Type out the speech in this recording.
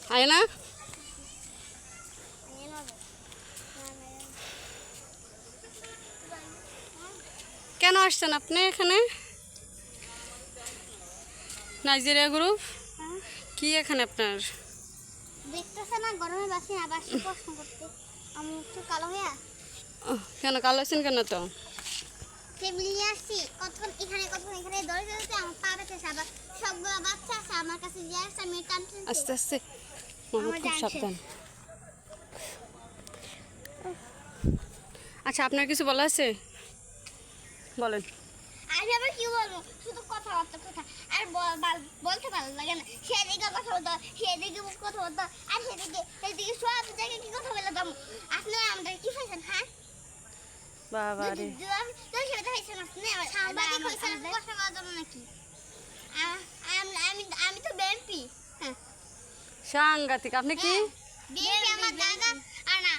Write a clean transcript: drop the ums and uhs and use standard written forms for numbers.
আয় না কেন আসছেন আপনি এখানে? নাইজেরিয়া গ্রুপ কি এখানে আপনার? দেখতেছে না গরমে বাসি না বাসি প্রশ্ন করতে আমি একটু কালো হয়ে কেন কালো আছেন কেন তো? ফ্যামিলি নিয়ে আসছি কতক্ষণ এখানে দৌড়ে দৌড়তে আমার পা ব্যথা আবার সবগুলো বাচ্চা আছে আমার কাছে যে আসছে আমি টানতে আস্তে আস্তে মামা খুব সাবধান। আচ্ছা আপনার কিছু বলা আছে বলেন। আমি আবার কি বলবো শুধু কথাবার্তা কথা আর বলতে ভালো লাগে না সেদিকে কথা বলতো সেদিকে কথা বলতো আর সেদিকে সব জায়গায় কি কথা বলে দাম আপনারা আমাদের কি হয়েছেন হ্যাঁ বাবা রে সাংবাদিক হয়েছেন কথা বলার জন্য নাকি আমি তো বিএনপি সাংঘাতিক। আপনি কি? বিএনপি আমার দাদা আর না